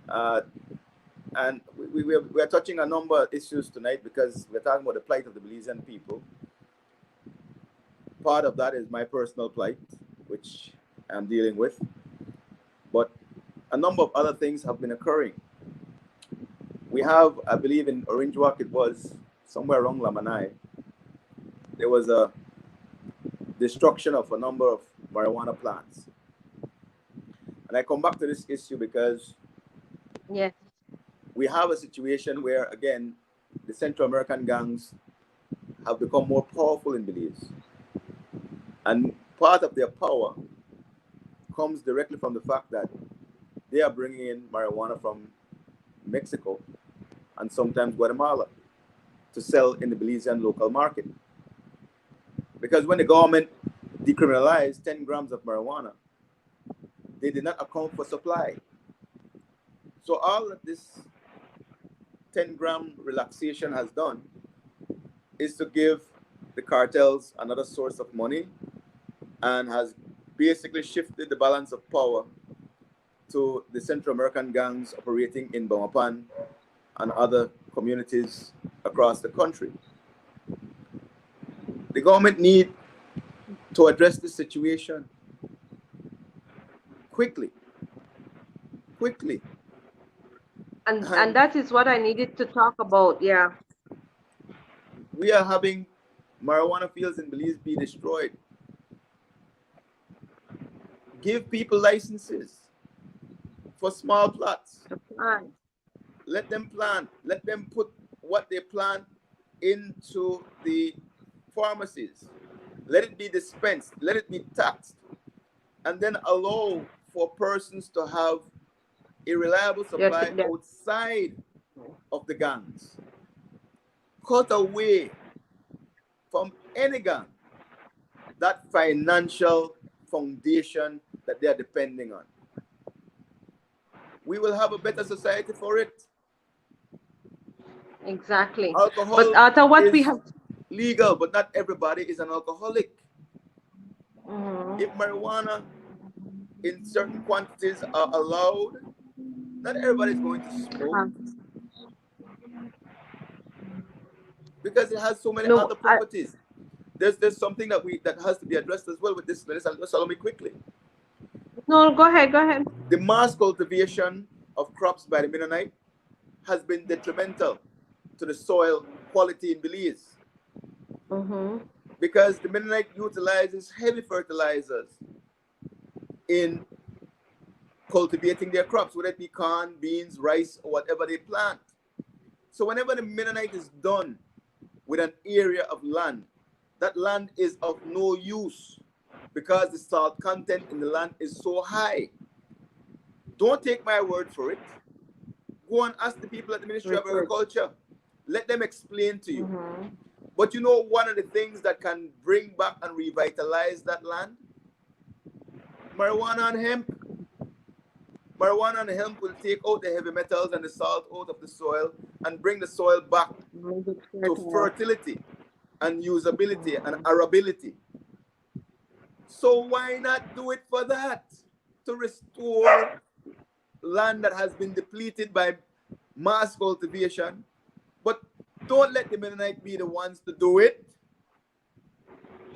Uh, And we are touching a number of issues tonight because we're talking about the plight of the Belizean people. Part of that is my personal plight, which I'm dealing with. But a number of other things have been occurring. We have, I believe in Orange Walk, it was somewhere around Lamanai, there was a destruction of a number of marijuana plants. And I come back to this issue because Yes. we have a situation where, again, the Central American gangs have become more powerful in Belize. And part of their power comes directly from the fact that they are bringing in marijuana from Mexico and sometimes Guatemala to sell in the Belizean local market. Because when the government decriminalized 10 grams of marijuana, they did not account for supply. So all that this 10-gram relaxation has done is to give the cartels another source of money and has basically shifted the balance of power to the Central American gangs operating in Belmopan and other communities across the country. The government need to address this situation quickly. And that is what I needed to talk about. Yeah. We are having marijuana fields in Belize be destroyed. Give people licenses for small plots. Let them plant. Let them put what they plant into the pharmacies. Let it be dispensed. Let it be taxed. And then allow for persons to have a reliable supply outside of the gangs. Cut away from any gang that financial foundation that they are depending on. We will have a better society for it. Exactly. Alcohol But Arthur, what is we have legal, but not everybody is an alcoholic. Mhm. If marijuana in certain quantities are allowed, not everybody is going to smoke because it has so many No, other properties. There's something that has to be addressed as well with this. Let's allow me quickly. no, go ahead, go ahead. The mass cultivation of crops by the Mennonite has been detrimental to the soil quality in Belize because the Mennonite utilizes heavy fertilizers in cultivating their crops, whether it be corn, beans, rice, or whatever they plant. So whenever the Mennonite is done with an area of land, that land is of no use because the salt content in the land is so high. Don't take my word for it. Go and ask the people at the Ministry of Agriculture. Let them explain to you. But you know one of the things that can bring back and revitalize that land? Marijuana and hemp. Marijuana and hemp will take out the heavy metals and the salt out of the soil and bring the soil back to fertility and usability and arability. So why not do it for that? To restore land that has been depleted by mass cultivation. But don't let the Mennonite be the ones to do it.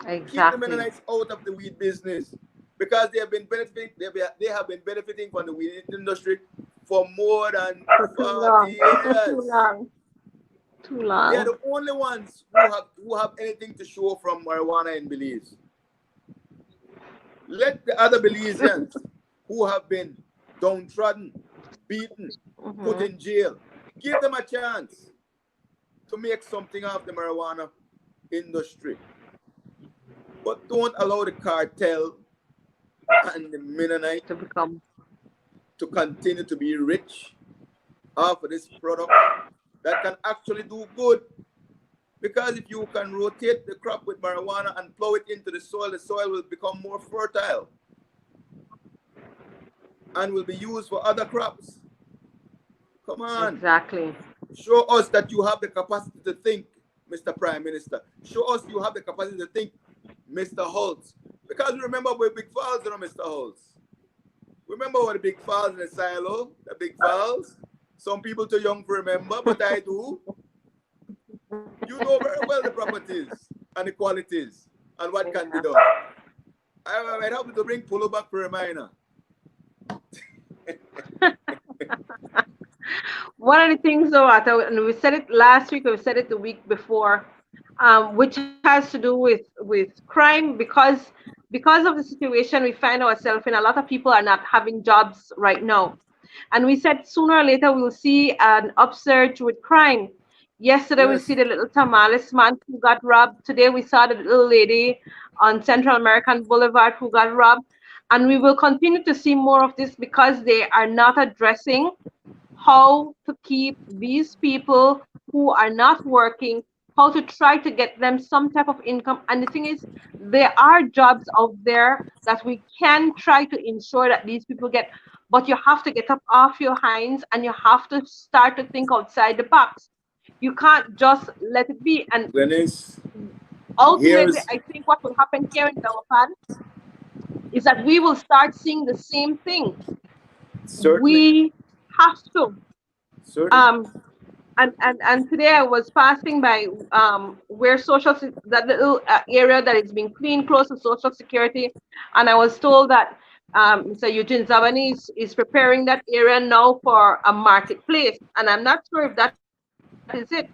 Exactly. Keep the Mennonites out of the weed business because they have been benefiting. They have been benefiting from the weed industry for more than 40 years. Too long. They are the only ones who have anything to show from marijuana in Belize. Let the other Belizeans who have been downtrodden, beaten, put in jail, give them a chance to make something of the marijuana industry. But don't allow the cartel and the Mennonite to continue to be rich off of this product that can actually do good. Because if you can rotate the crop with marijuana and plow it into the soil will become more fertile and will be used for other crops. Come on. Exactly. Show us that you have the capacity to think, Mr. Prime Minister. Show us you have the capacity to think, Mr. Holtz. Because remember where Big Falls, Mr. Holtz. Remember what the Big Falls in the silo, the Big Falls? Some people too young to remember, but I do. You know very well the properties and the qualities and what can be done. I might help you to bring polo back for a reminder. One of the things, though, and we said it last week, we said it the week before, which has to do with crime, because of the situation we find ourselves in. A lot of people are not having jobs right now, and we said sooner or later we'll see an upsurge with crime. Yesterday we Yes. see the little tamales man who got robbed. Today we saw the little lady on Central American Boulevard who got robbed, and we will continue to see more of this because they are not addressing how to keep these people who are not working, how to try to get them some type of income. And the thing is, there are jobs out there that we can try to ensure that these people get, but you have to get up off your hinds and you have to start to think outside the box. You can't just let it be. And Glennis, ultimately, here's I think what will happen here in Belmopan is that we will start seeing the same thing. certainly, We have to. certainly, Um, and today I was passing by where that little area that is being cleaned close to Social Security, and I was told that Mr. Eugene Zabani is preparing that area now for a marketplace, and I'm not sure if that is it,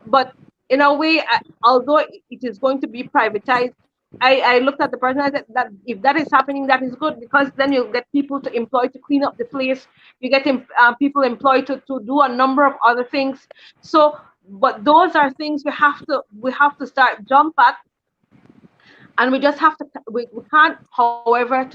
but in a way, although it is going to be privatized, I looked at the person. I said that if that is happening, that is good because then you'll get people to employ to clean up the place. You get people employed to do a number of other things. So, but those are things we have to start jump at, and we just have to we can't however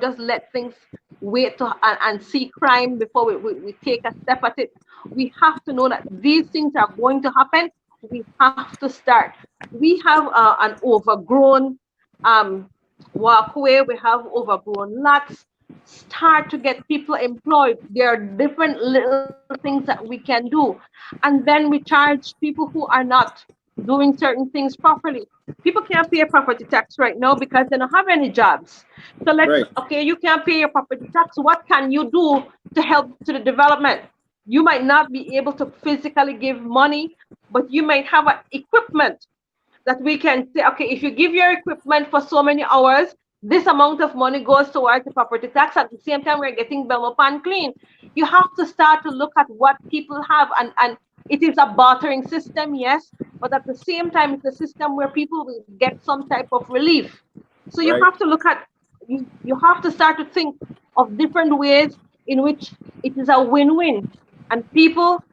just let things wait and see crime before we take a step at it. We have to know that these things are going to happen. We have to start. We have an overgrown um walkway. We have overgrown lots. Start to get people employed. There are different little things that we can do, and then we charge people who are not doing certain things properly. People can't pay property tax right now because they don't have any jobs. So let's, right, okay, you can't pay your property tax. What can you do to help to the development? You might not be able to physically give money, but you might have equipment that we can say, okay, if you give your equipment for so many hours, this amount of money goes towards the property tax. At the same time, we're getting Belmopan clean. You have to start to look at what people have, and it is a bartering system, yes, but at the same time, it's a system where people will get some type of relief. So you right. have to look at, you have to start to think of different ways in which it is a win-win, and people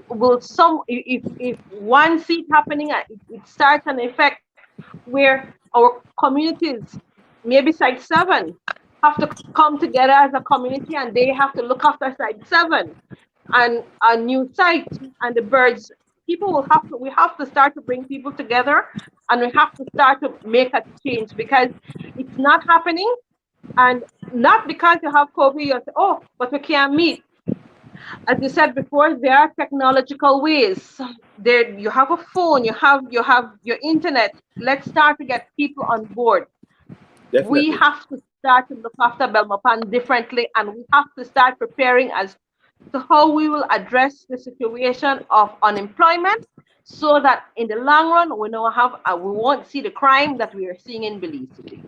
will some if one seat happening, it starts an effect where our communities, maybe site 7, have to come together as a community, and they have to look after site 7 and a new site and the birds. People will have to We have to start to bring people together, and we have to start to make a change because it's not happening. And not because you have COVID, you say, oh, but we can't meet. As you said before, there are technological ways. There, you have a phone, you have your internet. Let's start to get people on board. We Definitely. have to start to look after Belmopan differently, and we have to start preparing as to how we will address the situation of unemployment, so that in the long run we won't see the crime that we are seeing in Belize today.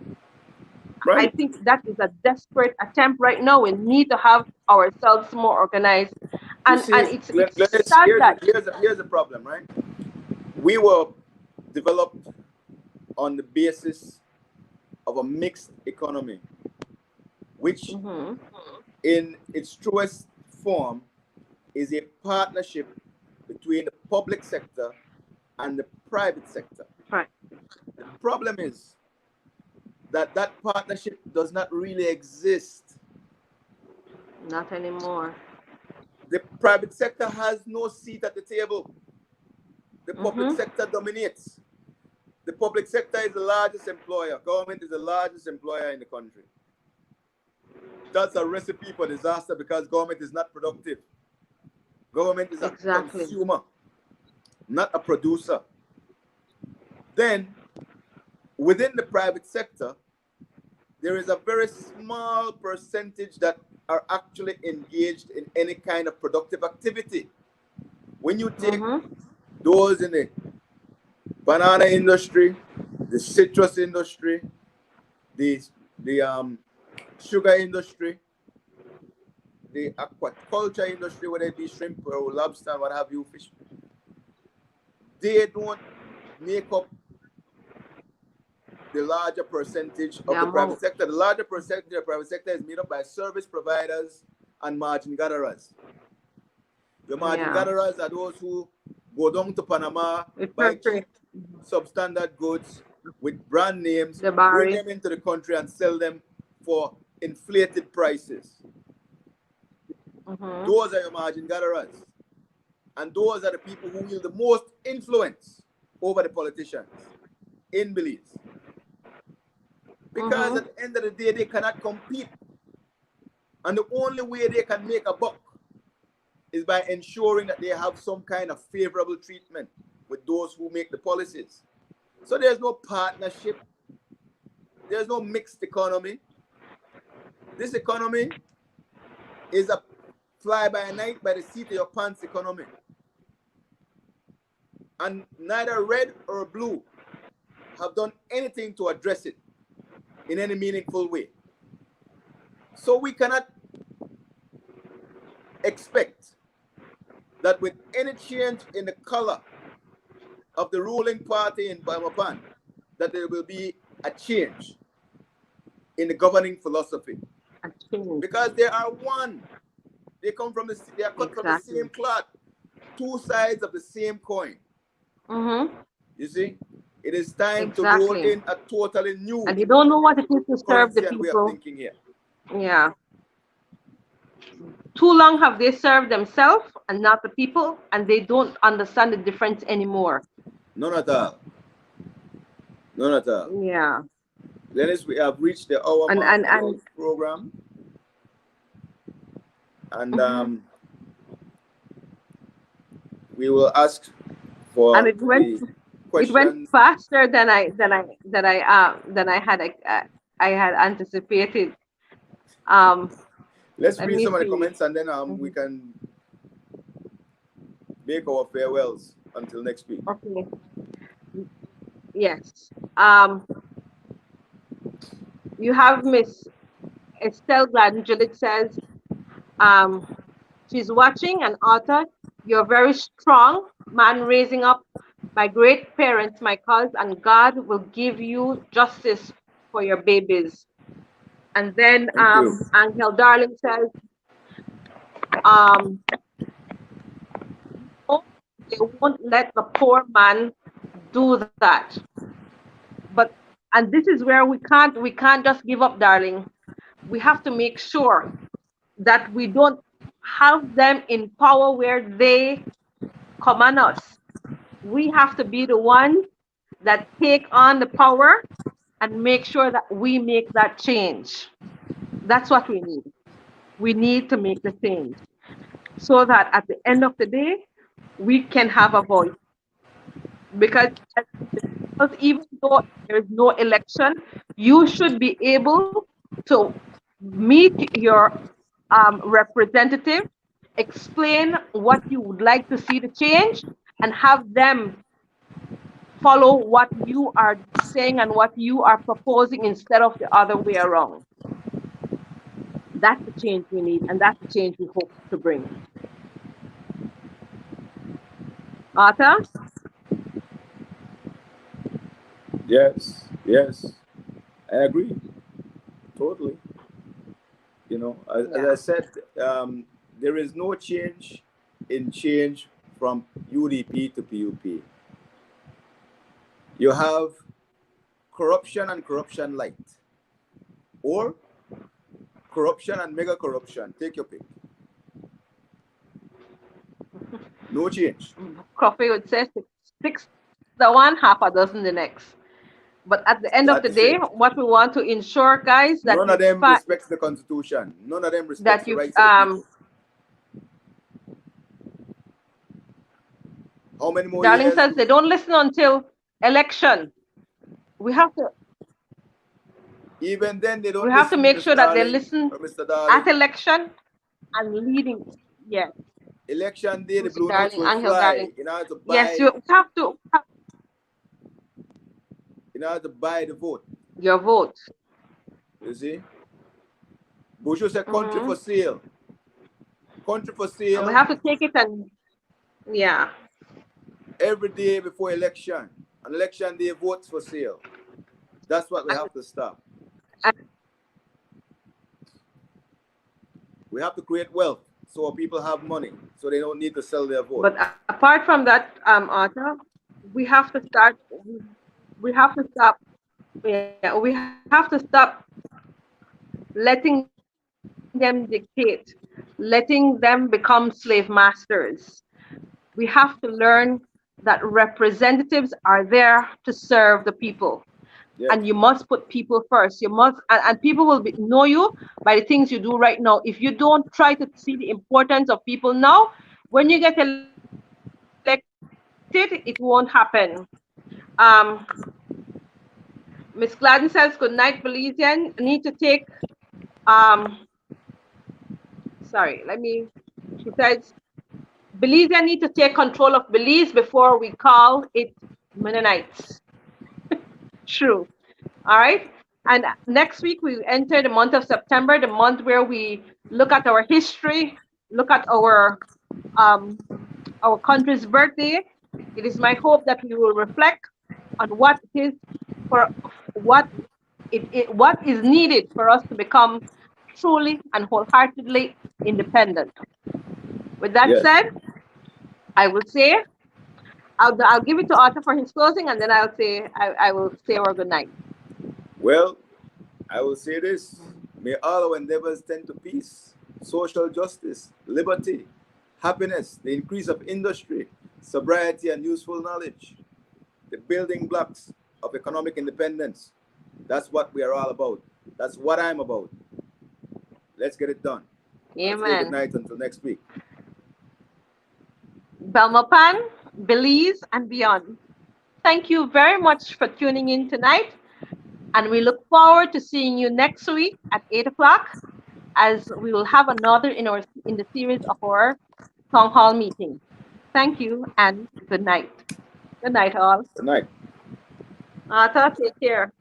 I Right. think that is a desperate attempt right now. We need to have ourselves more organized, You and see, it's Glennis, sad that. here's the problem, right? We were developed on the basis of a mixed economy, which Hmm. in its truest form is a partnership between the public sector and the private sector. Right. The problem is that that partnership does not really exist. Not anymore. The private sector has no seat at the table. The public Hmm. sector dominates. The public sector is the largest employer. Government is the largest employer in the country. That's a recipe for disaster because government is not productive. Government is a Exactly. consumer, not a producer. Then, within the private sector, there is a very small percentage that are actually engaged in any kind of productive activity. When you take those in the banana industry, the citrus industry, the sugar industry, the aquaculture industry, whether it be shrimp or lobster, what have you, fish, they don't make up the larger percentage of the private sector. The larger percentage of the private sector is made up by service providers and margin gatherers. The margin gatherers are those who go down to Panama, buy cheap, substandard goods with brand names, bring them into the country and sell them for inflated prices. Those are your margin gatherers. And those are the people who wield the most influence over the politicians in Belize. Because at the end of the day, they cannot compete. And the only way they can make a buck is by ensuring that they have some kind of favorable treatment with those who make the policies. So there's no partnership. There's no mixed economy. This economy is a fly by night by the seat of your pants economy. And neither red or blue have done anything to address it in any meaningful way. So we cannot expect that with any change in the color of the ruling party in Belmopan, that there will be a change in the governing philosophy. Because they are one. They come from they are cut from the same cloth, two sides of the same coin. You see, it is time to roll in a totally new and you don't know what it is to serve the way of people. thinking here. Yeah. Too long have they served themselves and not the people, and they don't understand the difference anymore. None at all. None at all. Yeah. Dennis, we have reached the hour mark of our program. And we will ask for and it went faster than I had anticipated. Let's read some of the comments and then we can make our farewells until next week. Okay. Yes. You have Miss Estelle Gladden-Juliet says, she's watching, and Arthur, you're very strong man, raising up my great parents, my cause, and God will give you justice for your babies. And then Angel Darling says, they won't let the poor man do that. And this is where we can't just give up, darling. We have to make sure that we don't have them in power where they command us. We have to be the ones that take on the power and make sure that we make that change. That's what we need. We need to make the change so that at the end of the day, we can have a voice. Because even though there is no election, you should be able to meet your representative, explain what you would like to see the change, and have them follow what you are saying and what you are proposing instead of the other way around. That's the change we need, and that's the change we hope to bring. Arthur? Yes, I agree, totally. You know, as I said, there is no change from UDP to PUP. You have corruption and corruption light, or corruption and mega corruption. Take your pick. No change. Coffee would say 6 the one, half a dozen the next. But at the end of the day, what we want to ensure, guys, that none of them respects the Constitution. None of them respects the rights of the people. How many more Darling years? says they don't listen until election. We have to. Even then, they We don't have to listen, make Miss sure that they Darling listen or Mr. at Darling. election and leading. Yes, Election day, the Mr. blue notes Darling, will Angel fly Darling. in order to Yes, buy, you have to have the vote. your vote. You see, Bush said country Hmm. for sale. Country for And we sale have to take it and yeah. every day before election. On election day, votes for sale. That's what we And, have to stop. and, We have to create wealth so people have money, so they don't need to sell their vote. but apart from that, Arthur, we have to start. We have to stop. Yeah, we have to stop letting them dictate, letting them become slave masters. We have to learn that representatives are there to serve the people. And you Yes. must put people first. You must, and people will know you by the things you do right now. If you don't try to see the importance of people now, when you get elected, it won't happen. Um, Miss Gladden says, "Good night, Belizean. Need to take." Um, sorry, let me. She says, "Belizean need to take control of Belize before we call it Mennonites." True. All right. And next week we enter the month of September, the month where we look at our history, look at um, our country's birthday. It is my hope that we will reflect on what it is for what what is needed for us to become truly and wholeheartedly independent. With that Yes. said, I will say I'll give it to Arthur for his closing, and then I will say our good night. Well, I will say this. May all our endeavors tend to peace, social justice, liberty, happiness, the increase of industry, sobriety, and useful knowledge, the building blocks of economic independence. That's what we are all about. That's what I'm about. Let's get it done. I'll say good Amen. night until next week. Belmopan, Belize, and beyond. Thank you very much for tuning in tonight, and we look forward to seeing you next week at 8 o'clock, as we will have another in the series of our town hall meeting. Thank you and good night. Good night, all. Good night. Take care.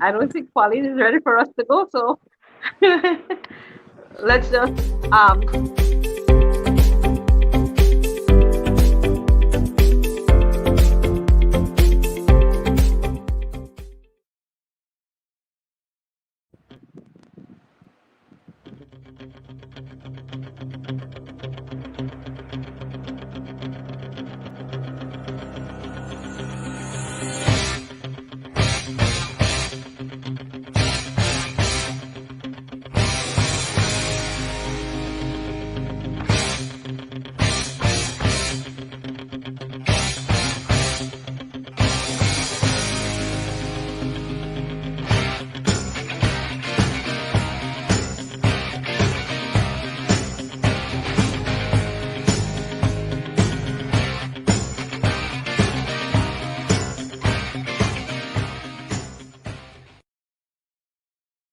I don't think Pauline is ready for us to go, so let's just